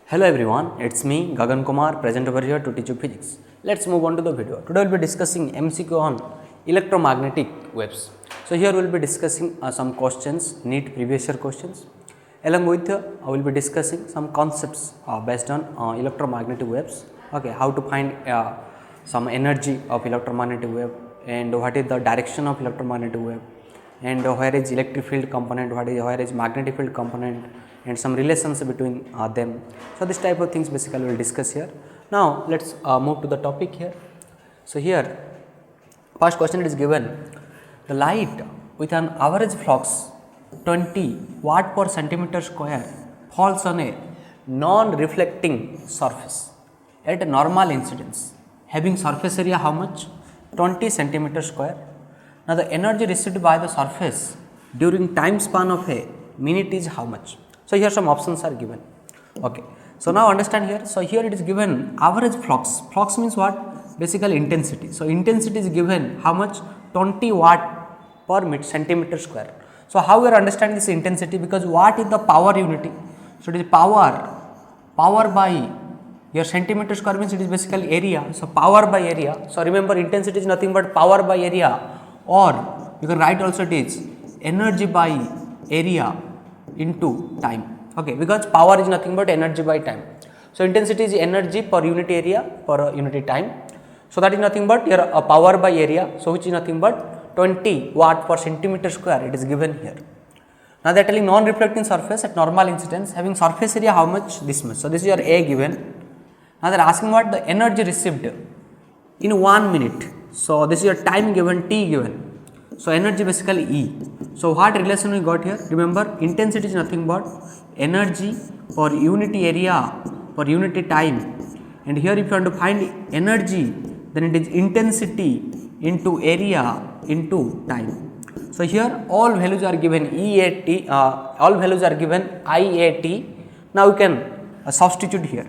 Hello everyone, it's me Gagan Kumar present over here to teach you physics. Let's move on to the video. Today we'll be discussing MCQ on electromagnetic waves. So here we'll be discussing some questions, NEET previous year questions. Along with I will be discussing some concepts based on electromagnetic waves. Okay, how to find some energy of electromagnetic wave and what is the direction of electromagnetic wave and where is electric field component, where is magnetic field component and some relations between them. So this type of things basically we will discuss here. Now let's move to the topic here. So here first question it is given, the light with an average flux 20 watt per centimeter square falls on a non-reflecting surface at a normal incidence having surface area how much? 20 centimeter square. Now the energy received by the surface during time span of a minute is how much? So here some options are given. Okay. So now understand here. So here it is given average flux. Flux means what? Basically intensity. So intensity is given how much? 20 watt per centimeter square. So how we are understanding this intensity? Because watt is the power unity. So it is power by your centimeter square means it is basically area. So power by area. So remember intensity is nothing but power by area, or you can write also it is energy by area into time. Okay, because power is nothing but energy by time. So intensity is energy per unit area per unit time. So that is nothing but your power by area. So which is nothing but 20 watt per centimeter square it is given here. Now they are telling non-reflecting surface at normal incidence having surface area how much? This much. So this is your A given. Now they are asking what the energy received in 1 minute. So this is your time given, T given. So energy basically E. So what relation we got here? Remember intensity is nothing but energy per unit area per unit time, and here if you want to find energy then it is intensity into area into time. So here all values are given EAT, all values are given IAT. Now you can substitute here.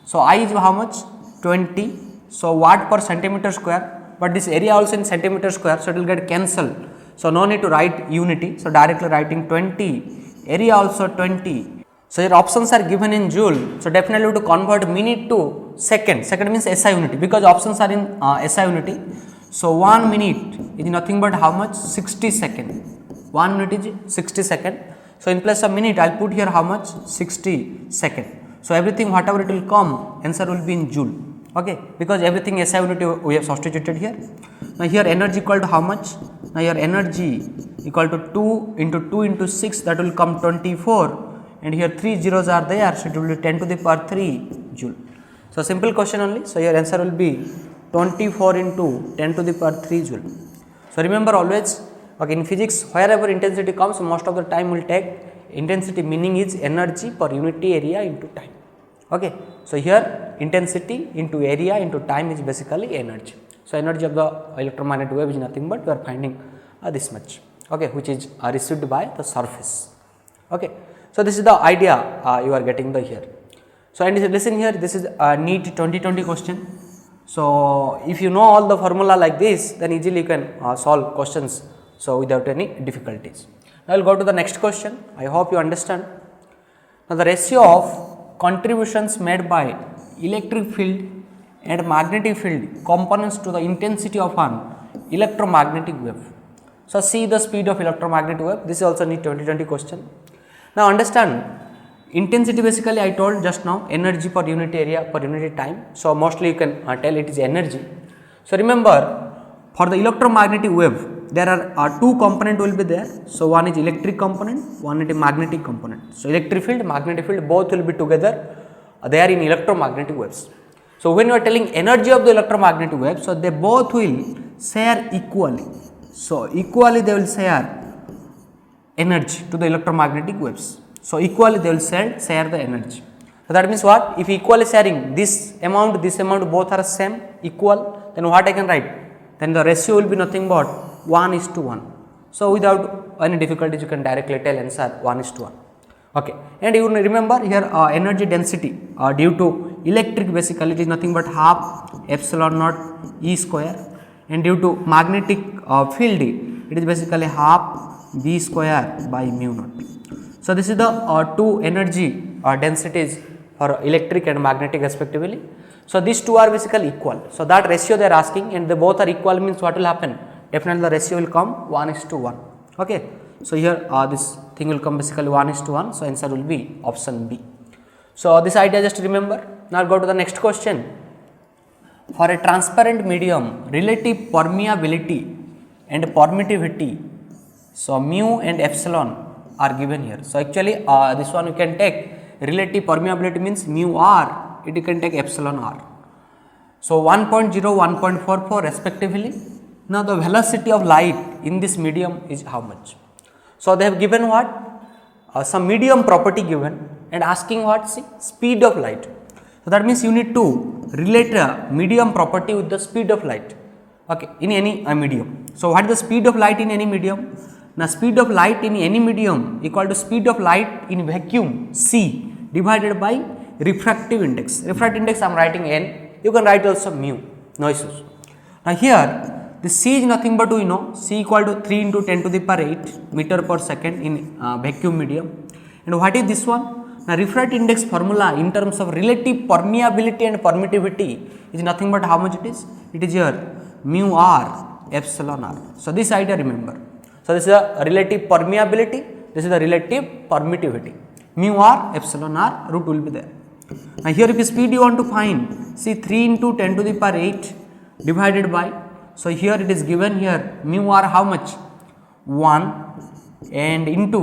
So I is how much? 20. So watt per centimeter square, but this area also in centimeter square, so it will get cancelled. So no need to write unity. So directly writing 20, area also 20. So your options are given in joule. So definitely to convert minute to second. Second means SI unity because options are in SI unity. So 1 minute is nothing but how much? 60 second. 1 minute is 60 second. So in place of minute I will put here how much? 60 second. So everything whatever it will come, answer will be in joule. Okay, because everything SI unit we have substituted here. Now here energy equal to how much? Now your energy equal to 2 into 6, that will come 24, and here 3 zeros are there, so it will be 10 to the power 3 joule. So simple question only. So your answer will be 24 into 10 to the power 3 joule. So remember always, okay, in physics wherever intensity comes, most of the time will take intensity, meaning is energy per unit area into time. Okay, so here intensity into area into time is basically energy. So energy of the electromagnetic wave is nothing but we are finding this much, okay, which is received by the surface. Okay, so this is the idea you are getting the here. So and listen here, this is a NEET 2020 question. So if you know all the formula like this, then easily you can solve questions so without any difficulties. Now I will go to the next question. I hope you understand. Now the ratio of contributions made by electric field and magnetic field components to the intensity of an electromagnetic wave. So see the speed of electromagnetic wave. This is also NEET 2020 question. Now understand intensity basically I told just now energy per unit area per unit time. So mostly you can tell it is energy. So remember for the electromagnetic wave there are two components will be there. So one is electric component, one is magnetic component. So electric field, magnetic field both will be together. They are in electromagnetic waves. So when you are telling energy of the electromagnetic wave, so they both will share equally. So equally they will share energy to the electromagnetic waves. So equally they will share the energy. So that means what? If equally sharing this amount both are same equal, then what I can write? Then the ratio will be nothing but 1:1. So without any difficulties you can directly tell answer 1:1. Okay, and you remember here energy density due to electric basically it is nothing but half epsilon naught E square, and due to magnetic field it is basically half B square by mu naught. So this is the two energy densities for electric and magnetic respectively. So these two are basically equal. So that ratio they are asking, and they both are equal means what will happen? Definitely the ratio will come 1:1. Okay. So here this thing will come basically 1:1. So answer will be option B. So this idea just remember. Now go to the next question. For a transparent medium, relative permeability and permittivity, so mu and epsilon are given here. So actually this one you can take relative permeability means mu r, you can take epsilon r. So 1.0, 1.44 respectively. Now the velocity of light in this medium is how much? So they have given what? Some medium property given and asking what? See, speed of light. So that means you need to relate a medium property with the speed of light, okay, in any medium. So what is the speed of light in any medium? Now speed of light in any medium equal to speed of light in vacuum C divided by refractive index. Refractive index I am writing n, you can write also mu, no issues. Now here this C is nothing but we know C equal to 3 into 10 to the power 8 meter per second in vacuum medium. And what is this one? Now refractive index formula in terms of relative permeability and permittivity is nothing but how much it is? It is here mu r epsilon r. So this idea remember. So this is the relative permeability, this is the relative permittivity. Mu r epsilon r root will be there. Now here if you speed you want to find, see 3 into 10 to the power 8 divided by, so here it is given here mu r how much? 1 and into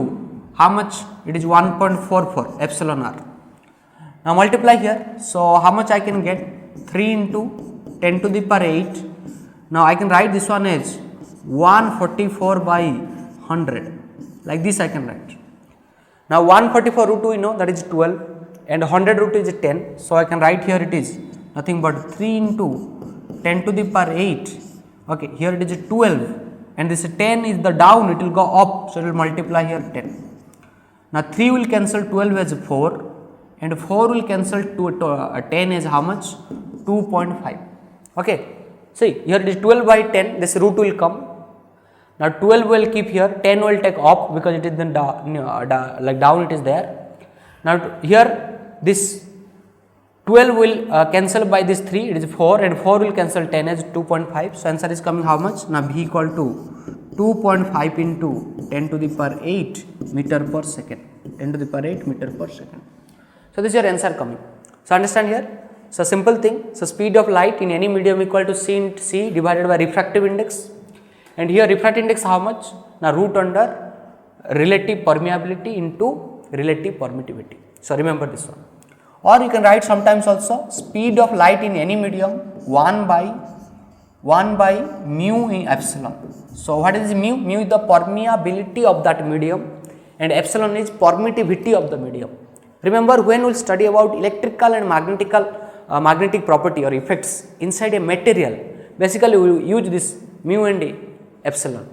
how much? It is 1.44 epsilon r. Now multiply here. So how much I can get? 3 into 10 to the power 8. Now I can write this one as 144 by 100. Like this I can write. Now 144 root 2 you know that is 12 and 100 root is 10. So I can write here it is nothing but 3 into 10 to the power 8. Okay, here it is 12 and this 10 is the down, it will go up. So it will multiply here 10. Now 3 will cancel 12 as 4 and 4 will cancel 10 as how much? 2.5. Okay. See here it is 12 by 10, this root will come. Now 12 will keep here, 10 will take up because it is then like down it is there. Now here this 12 will cancel by this 3, it is 4 and 4 will cancel 10 as 2.5. So answer is coming how much? Now B equal to 2.5 into 10 to the power 8 meter per second. 10 to the power 8 meter per second. So this is your answer coming. So understand here. So simple thing. So speed of light in any medium equal to C divided by refractive index. And here refractive index how much? Now root under relative permeability into relative permittivity. So remember this one. Or you can write sometimes also speed of light in any medium 1 by mu in epsilon. So what is mu? Mu is the permeability of that medium and epsilon is permittivity of the medium. Remember when we will study about electrical and magnetic property or effects inside a material, basically we will use this mu and epsilon.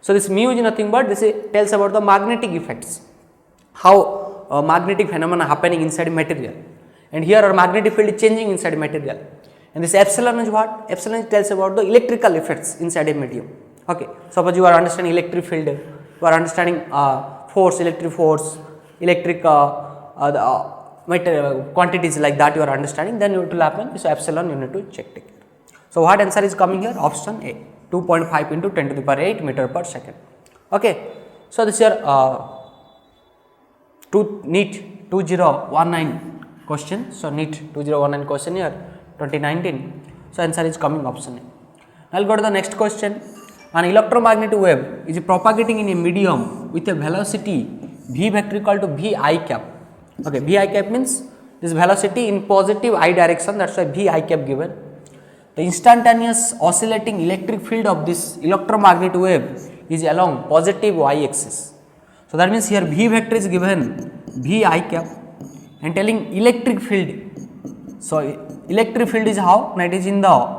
So this mu is nothing but this tells about the magnetic effects, how magnetic phenomena happening inside material, and here our magnetic field is changing inside material. And this epsilon is what? Epsilon tells about the electrical effects inside a medium. Okay, suppose you are understanding electric field, you are understanding force, electric force, electric quantities like that you are understanding, then it will happen. So epsilon you need to take care. So what answer is coming here? Option A, 2.5 into 10 to the power 8 meter per second. Okay, so this is your NEET 2019 question. So NEET 2019 question here 2019. So answer is coming option A. I will go to the next question. An electromagnetic wave is propagating in a medium with a velocity v vector equal to v I cap. Okay, v I cap means this velocity in positive I direction, that is why v I cap given. The instantaneous oscillating electric field of this electromagnetic wave is along positive y axis. So that means here v vector is given v I cap and telling electric field. So electric field is how? It is in the,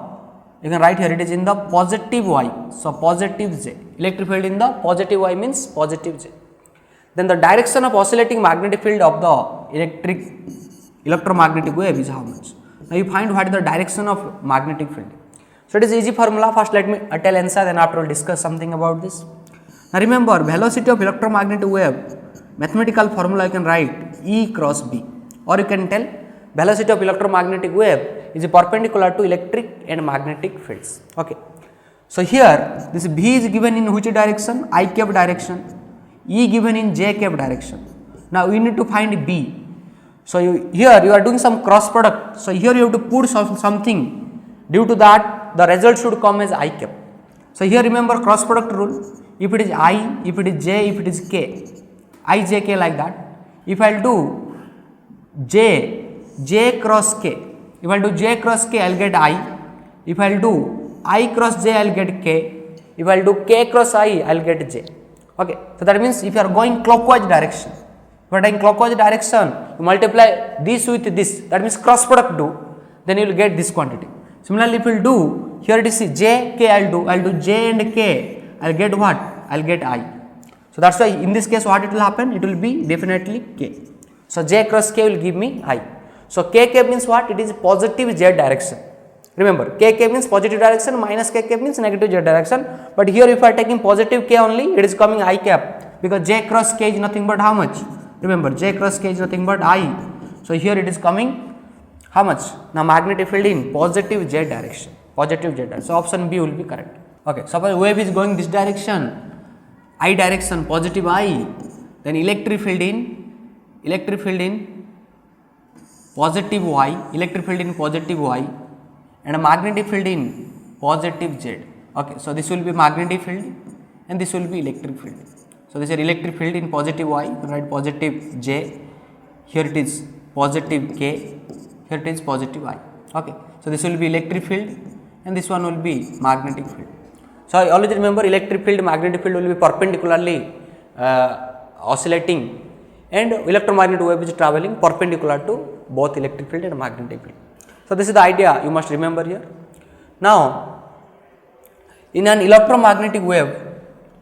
you can write here, it is in the positive y. So positive j. Electric field in the positive y means positive j. Then the direction of oscillating magnetic field of the electromagnetic wave is how much? Now you find what is the direction of magnetic field. So it is easy formula. First let me tell answer, then after we will discuss something about this. Now remember velocity of electromagnetic wave, mathematical formula you can write E cross B, or you can tell velocity of electromagnetic wave is perpendicular to electric and magnetic fields. Okay. So here this B is given in which direction? I cap direction. E given in j cap direction. Now we need to find B. So here you are doing some cross product. So here you have to put something. Due to that, the result should come as I cap. So here remember cross product rule. If it is I, if it is j, if it is k, I j k like that. If I will do j cross k, if I will do j cross k, I will get I. If I will do I cross j, I will get k. If I will do k cross I, I will get j. Okay. So that means if you are going clockwise direction, if you are in clockwise direction, you multiply this with this, that means cross product do, then you will get this quantity. Similarly, if you will do here it is j, k, I will do j and k, I will get what? I will get I. So that's why in this case what it will happen? It will be definitely k. So j cross k will give me I. So k cap means what? It is positive z direction. Remember, k cap means positive direction, minus k cap means negative z direction. But here if I are taking positive k only, it is coming I cap, because j cross k is nothing but how much? Remember, j cross k is nothing but I. So here it is coming how much? Now magnetic field in positive z direction. Positive z direction. So option B will be correct. Okay. Suppose wave is going this direction, I direction, positive I. Then electric field in positive y, electric field in positive y, and a magnetic field in positive z. Okay. So this will be magnetic field and this will be electric field. So this is electric field in positive y, right? Positive j. Here it is positive k. Here it is positive I. Okay. So this will be electric field and this one will be magnetic field. So I always remember electric field, magnetic field will be perpendicularly oscillating, and electromagnetic wave is traveling perpendicular to both electric field and magnetic field. So this is the idea you must remember here. Now in an electromagnetic wave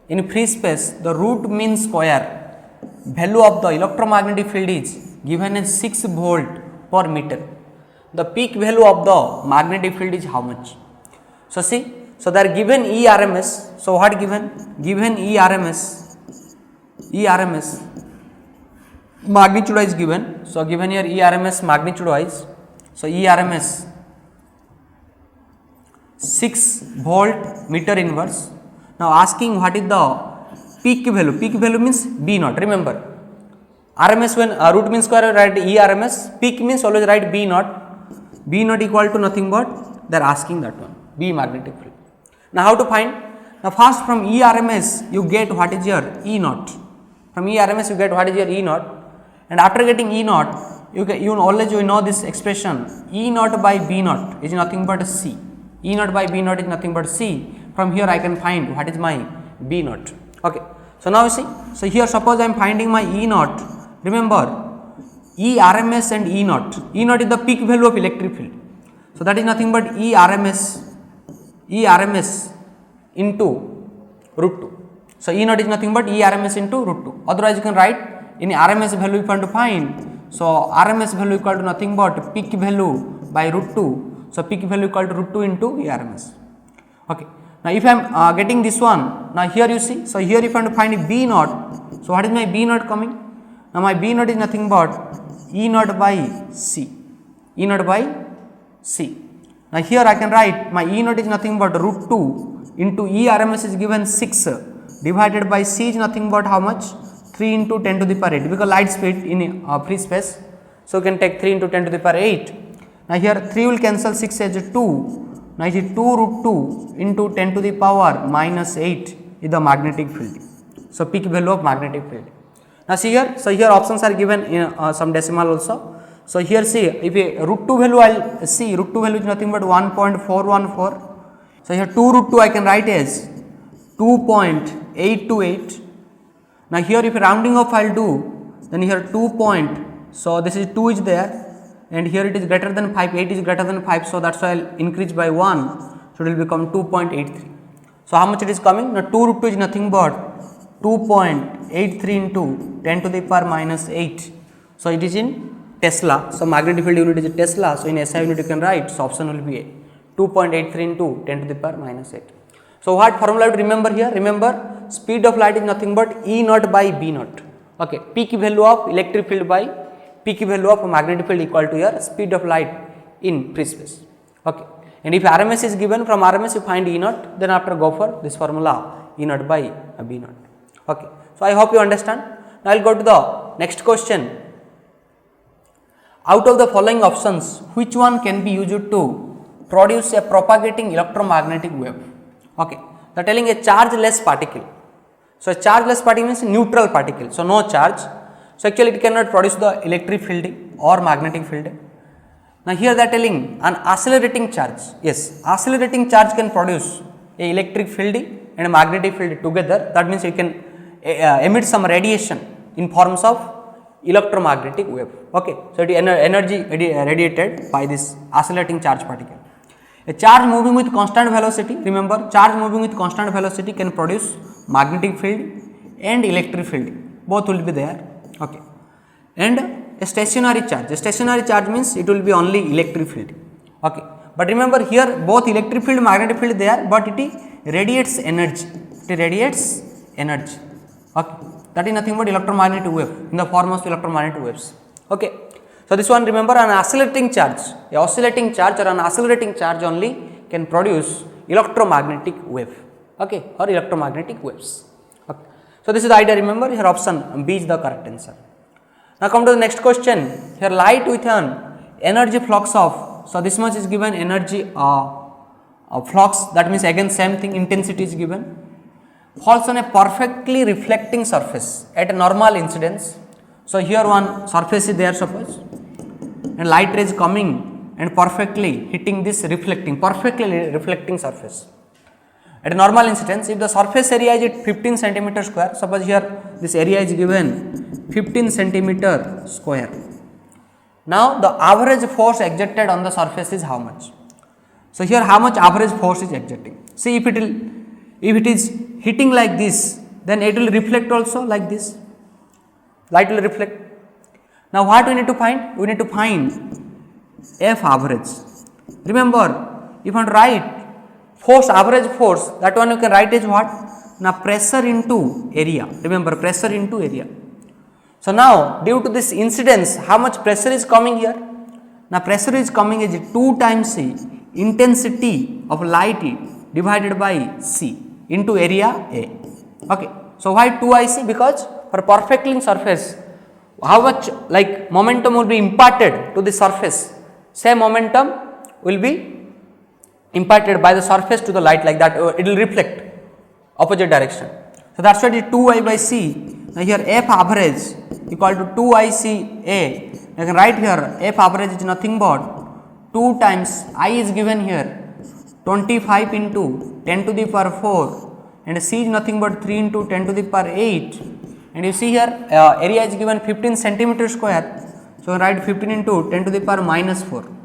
in free space, the root mean square value of the electromagnetic field is given as 6 volt per meter. The peak value of the magnetic field is how much? So see, so they are given ERMS. So what given? Given ERMS magnitude is given. So given here ERMS magnitude wise. So ERMS 6 volt meter inverse. Now asking what is the peak value? Peak value means B naught. Remember, RMS when root mean square write ERMS. Peak means always write B naught. B naught equal to nothing but they are asking that one, B magnetic field. Now how to find? Now first from ERMS you get what is your E naught. From ERMS you get what is your E naught, and after getting E naught you know this expression E naught by B naught is nothing but C. E naught by B naught is nothing but C. From here I can find what is my B naught. Okay. So now you see, so here suppose I am finding my E naught. Remember, ERMS and E naught. E naught is the peak value of electric field. So that is nothing but ERMS into root 2. So E naught is nothing but ERMS into root 2. Otherwise you can write in RMS value if you want to find. So RMS value equal to nothing but peak value by root 2. So peak value equal to root 2 into ERMS. Okay. Now if I am getting this one, now here you see, so here if I want to find B naught, so what is my B naught coming? Now my B naught is nothing but E naught by C. E naught by C. Now here I can write my E naught is nothing but root 2 into ERMS is given 6 divided by C is nothing but how much? 3 into 10 to the power 8, because light speed in free space. So you can take 3 into 10 to the power 8. Now here 3 will cancel 6 as 2. Now it is 2 root 2 into 10 to the power minus 8 is the magnetic field. So peak value of magnetic field. Now see here, so here options are given in some decimal also. So here see, if a root 2 value I will see, root 2 value is nothing but 1.414. So here 2 root 2 I can write as 2.828. Now here if rounding off I will do, then here 2 point, so this is 2 is there, and here it is greater than 5, 8 is greater than 5, so that's why I will increase by 1, so it will become 2.83. So how much it is coming? Now 2 root 2 is nothing but 2.83 into 10 to the power minus 8. So it is in Tesla. So magnetic field unit is Tesla. So in SI unit you can write. So option will be A. 2.83 into 10 to the power minus 8. So what formula to remember here? Remember, speed of light is nothing but E naught by B naught. Okay. Peak value of electric field by peak value of magnetic field equal to your speed of light in free space. Okay. And if RMS is given, from RMS you find E naught, then after go for this formula E naught by B naught. Okay. So I hope you understand. Now I will go to the next question. Out of the following options, which one can be used to produce a propagating electromagnetic wave? Okay. They are telling a chargeless particle. So a chargeless particle means neutral particle. So no charge. So actually it cannot produce the electric field or magnetic field. Now here they are telling an accelerating charge. Yes, accelerating charge can produce a electric field and a magnetic field together. That means it can emit some radiation in forms of electromagnetic wave. Okay. So it is energy radiated by this accelerating charge particle. A charge moving with constant velocity, remember charge moving with constant velocity can produce magnetic field and electric field, both will be there. Okay. And a stationary charge means it will be only electric field. Okay. But remember here both electric field and magnetic field there, but it radiates energy. It radiates energy. Okay. That is nothing but electromagnetic wave in the form of electromagnetic waves. Okay. So this one, remember, an oscillating charge, a oscillating charge or an accelerating charge only can produce electromagnetic wave. Okay, or electromagnetic waves. Okay. So this is the idea. Remember, here option B is the correct answer. Now come to the next question. Here light with an energy flux of, so this much is given energy flux, that means again same thing, intensity is given, falls on a perfectly reflecting surface at a normal incidence. So here one surface is there, suppose, and light rays coming and perfectly hitting this perfectly reflecting surface. At a normal incidence, if the surface area is at 15 centimeter square, suppose here this area is given 15 centimeter square. Now the average force exerted on the surface is how much? So here how much average force is exerting? See, if it is hitting like this, then it will reflect also like this. Light will reflect. Now what we need to find? We need to find F average. Remember, if you want to write force, average force, that one you can write as what? Now pressure into area. Remember, pressure into area. So now due to this incidence, how much pressure is coming here? Now pressure is coming as 2 times C intensity of light divided by C into area A. Okay. So why 2IC? Because for perfecting surface, how much like momentum will be imparted to the surface? Same momentum will be imparted by the surface to the light, like that it will reflect opposite direction. So that's why it is 2I by C. Now here F average equal to 2ICA. You can write here F average is nothing but 2 times I is given here 25 into 10 to the power 4 and C is nothing but 3 into 10 to the power 8. And you see here area is given 15 centimeter square. So write 15 into 10 to the power minus 4.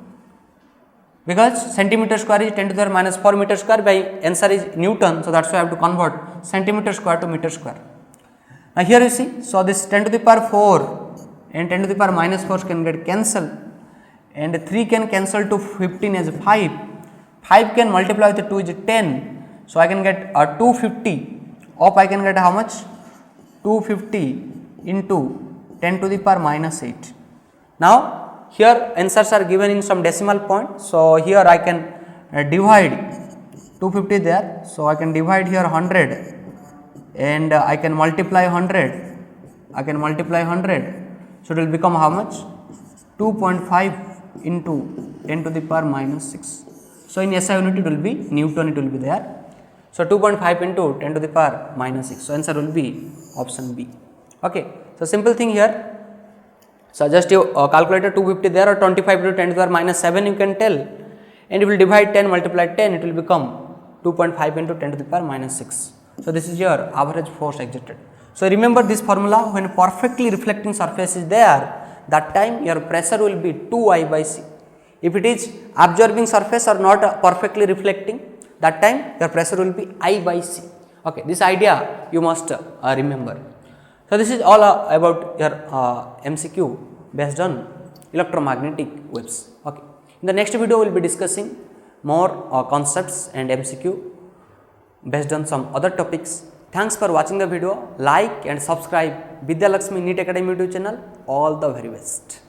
Because centimeter square is 10 to the power minus 4 meter square, by answer is Newton. So that's why I have to convert centimeter square to meter square. Now here you see, so this 10 to the power 4 and 10 to the power minus 4 can get cancelled, and 3 can cancel to 15 as 5. 5 can multiply with 2 is 10. So I can get 250 of, I can get how much? 250 into 10 to the power minus 8. Now here answers are given in some decimal point. So here I can divide 250 there. So I can divide here 100 and I can multiply 100. I can multiply 100. So it will become how much? 2.5 into 10 to the power minus 6. So in SI unit it will be Newton, it will be there. So 2.5 into 10 to the power minus 6. So answer will be option B. Okay. So simple thing here. So just you calculate 250 there, or 25 to 10 to the power minus 7 you can tell, and if you will divide 10 multiply 10, it will become 2.5 into 10 to the power minus 6. So this is your average force exerted. So remember this formula, when perfectly reflecting surface is there, that time your pressure will be 2I by C. If it is absorbing surface or not perfectly reflecting, that time your pressure will be I by C. Okay, this idea you must remember. So this is all about your MCQ based on electromagnetic waves. Okay. In the next video we will be discussing more concepts and MCQ based on some other topics. Thanks for watching the video. Like and subscribe Vidya Lakshmi NEET Academy YouTube channel. All the very best.